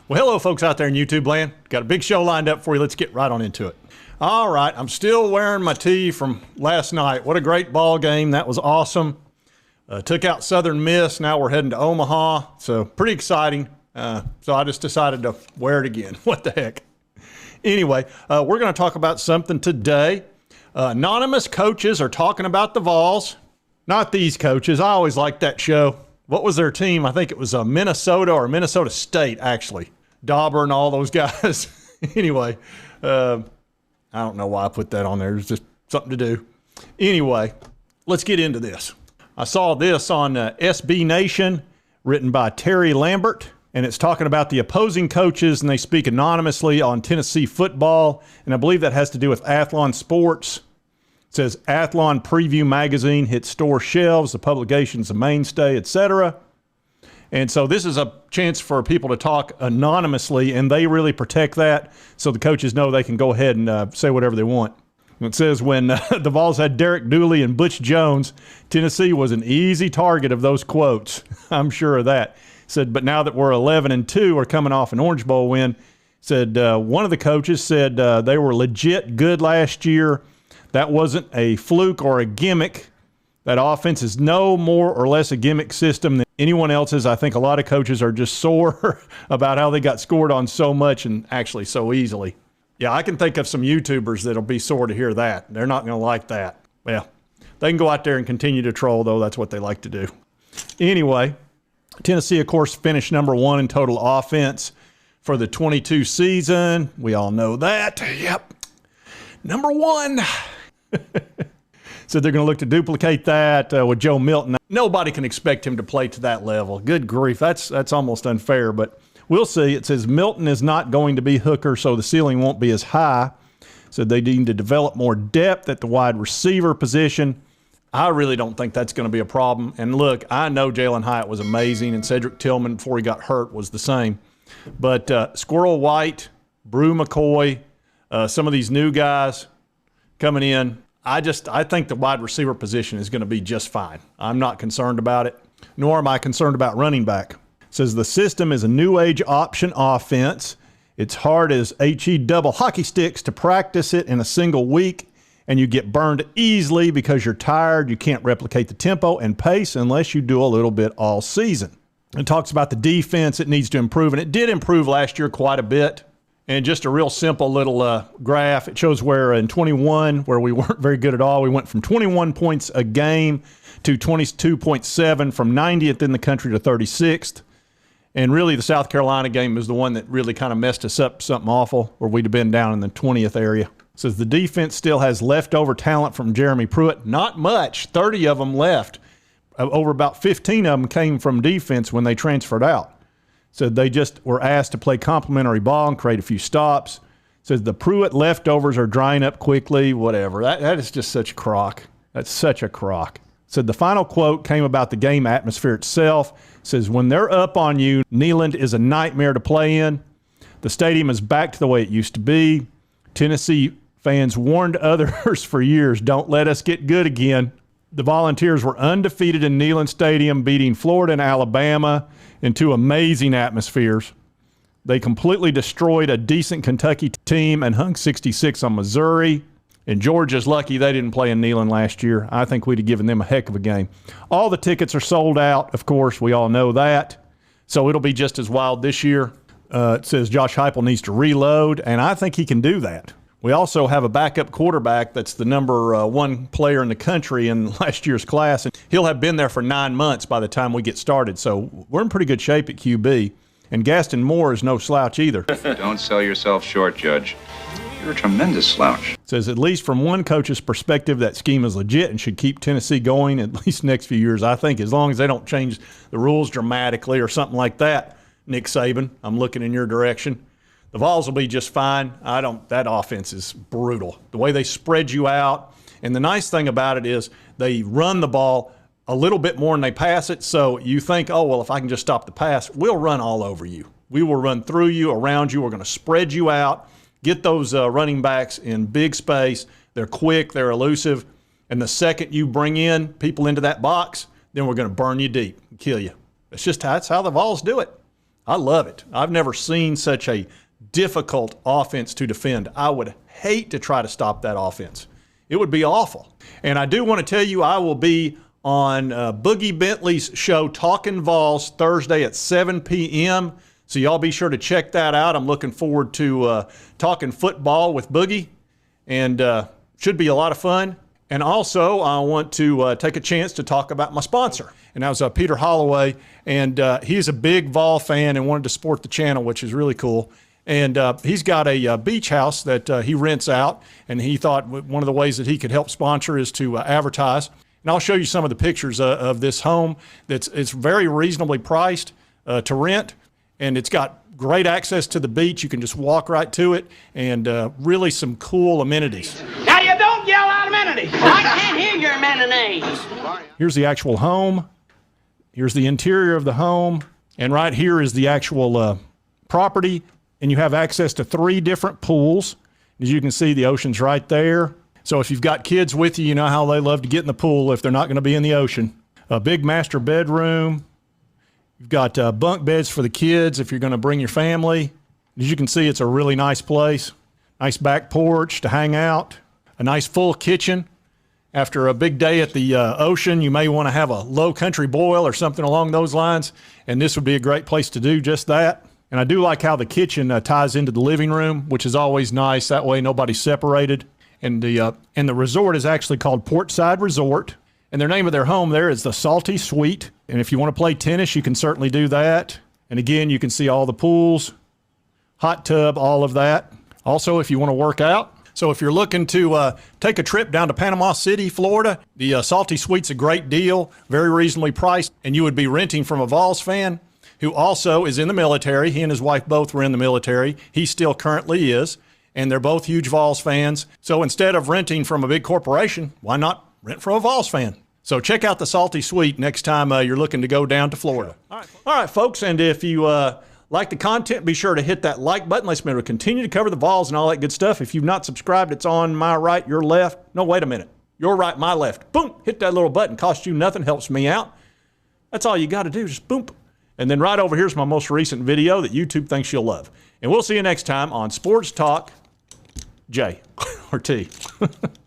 Well, hello, folks out there in YouTube land. Got a big show lined up for you. Let's get right on into it. All right, I'm still wearing my tee from last night. What a great ball game. That was awesome. Took out Southern Miss. Now we're heading to Omaha. So pretty exciting. So I just decided to wear it again. What the heck? Anyway, we're going to talk about something today. Anonymous coaches are talking about the Vols. Not these coaches. I always liked that show. What was their team? I think it was Minnesota or Minnesota State, actually. Dauber and all those guys. Anyway, I don't know why I put that on there. It's just something to do. Anyway, let's get into this. I saw this on SB Nation, written by Terry Lambert, and it's talking about the opposing coaches, and they speak anonymously on Tennessee football, and I believe that has to do with Athlon Sports. It says Athlon Preview Magazine hits store shelves, the publication's a mainstay, etc. And so this is a chance for people to talk anonymously, and they really protect that so the coaches know they can go ahead and say whatever they want. It says when the Vols had Derek Dooley and Butch Jones, Tennessee was an easy target of those quotes. I'm sure of that. Said, but now that we're 11-2, we're coming off an Orange Bowl win. Said one of the coaches said they were legit good last year. That wasn't a fluke or a gimmick. That offense is no more or less a gimmick system than anyone else's. I think a lot of coaches are just sore about how they got scored on so much and actually so easily. Yeah, I can think of some YouTubers that'll be sore to hear that. They're not going to like that. Well, they can go out there and continue to troll, though. That's what they like to do. Anyway, Tennessee, of course, finished number one in total offense for the 22 season. We all know that. Yep. Number one. So they're going to look to duplicate that with Joe Milton. Nobody can expect him to play to that level. Good grief. That's almost unfair, but we'll see. It says Milton is not going to be hooker, so the ceiling won't be as high. So they need to develop more depth at the wide receiver position. I really don't think that's going to be a problem. And look, I know Jalen Hyatt was amazing, and Cedric Tillman, before he got hurt, was the same. But Squirrel White, Brew McCoy, some of these new guys coming in, I think the wide receiver position is going to be just fine. I'm not concerned about it, nor am I concerned about running back. It says the system is a new age option offense. It's hard as HE double hockey sticks to practice it in a single week, and you get burned easily because you're tired. You can't replicate the tempo and pace unless you do a little bit all season. It talks about the defense. It needs to improve, and it did improve last year quite a bit. And just a real simple little graph. It shows where in 21, where we weren't very good at all, we went from 21 points a game to 22.7, from 90th in the country to 36th. And really the South Carolina game was the one that really kind of messed us up something awful, where we'd have been down in the 20th area. It says the defense still has leftover talent from Jeremy Pruitt. Not much. 30 of them left. Over about 15 of them came from defense when they transferred out. So they just were asked to play complimentary ball and create a few stops. Says the Pruitt leftovers are drying up quickly, whatever. That is just such a crock. That's such a crock. Said the final quote came about the game atmosphere itself. Says when they're up on you, Neyland is a nightmare to play in. The stadium is back to the way it used to be. Tennessee fans warned others for years, don't let us get good again. The Volunteers were undefeated in Neyland Stadium, beating Florida and Alabama in two amazing atmospheres. They completely destroyed a decent Kentucky team and hung 66 on Missouri. And Georgia's lucky they didn't play in Neyland last year. I think we'd have given them a heck of a game. All the tickets are sold out, of course. We all know that. So it'll be just as wild this year. It says Josh Heupel needs to reload, and I think he can do that. We also have a backup quarterback that's the number one player in the country in last year's class, and he'll have been there for 9 months by the time we get started. So we're in pretty good shape at QB. And Gaston Moore is no slouch either. Don't sell yourself short, Judge. You're a tremendous slouch. Says at least from one coach's perspective, that scheme is legit and should keep Tennessee going at least next few years. I think as long as they don't change the rules dramatically or something like that, Nick Saban, I'm looking in your direction. The Vols will be just fine. That offense is brutal. The way they spread you out. And the nice thing about it is they run the ball a little bit more than they pass it. So you think, oh, well, if I can just stop the pass, we'll run all over you. We will run through you, around you. We're going to spread you out, get those running backs in big space. They're quick, they're elusive. And the second you bring in people into that box, then we're going to burn you deep and kill you. That's how the Vols do it. I love it. I've never seen such a difficult offense to defend. I would hate to try to stop that offense. It would be awful. And I do want to tell you I will be on Boogie Bentley's show, Talking Vols, Thursday at 7 p.m., so y'all be sure to check that out. I'm looking forward to talking football with Boogie, and should be a lot of fun. And also, I want to take a chance to talk about my sponsor, and that was Peter Holloway, and he's a big Vol fan and wanted to support the channel, which is really cool. And he's got a beach house that he rents out, and he thought one of the ways that he could help sponsor is to advertise. And I'll show you some of the pictures of this home. It's very reasonably priced to rent, and it's got great access to the beach. You can just walk right to it, and really some cool amenities. Now you don't yell out amenities. I can't hear your amenities. Here's the actual home. Here's the interior of the home, and right here is the actual property, and you have access to 3 different pools. As you can see, the ocean's right there. So if you've got kids with you, you know how they love to get in the pool if they're not going to be in the ocean. A big master bedroom. You've got bunk beds for the kids if you're going to bring your family. As you can see, it's a really nice place. Nice back porch to hang out. A nice full kitchen. After a big day at the ocean, you may want to have a low country boil or something along those lines, and this would be a great place to do just that. And I do like how the kitchen ties into the living room, which is always nice. That way nobody's separated. And the resort is actually called Portside Resort. And their name of their home there is the Salty Suite. And if you want to play tennis, you can certainly do that. And again, you can see all the pools, hot tub, all of that. Also, if you want to work out. So if you're looking to take a trip down to Panama City, Florida, the Salty Suite's a great deal, very reasonably priced. And you would be renting from a Vols fan who also is in the military. He and his wife both were in the military. He still currently is. And they're both huge Vols fans. So instead of renting from a big corporation, why not rent from a Vols fan? So check out the Salty Suite next time you're looking to go down to Florida. All right, folks, and if you like the content, be sure to hit that like button. Let's continue to cover the Vols and all that good stuff. If you've not subscribed, it's on my right, your left. No, wait a minute. Your right, my left. Boom, hit that little button. Costs you nothing, helps me out. That's all you got to do, just boom. And then right over here's my most recent video that YouTube thinks you'll love. And we'll see you next time on Sports Talk J or T.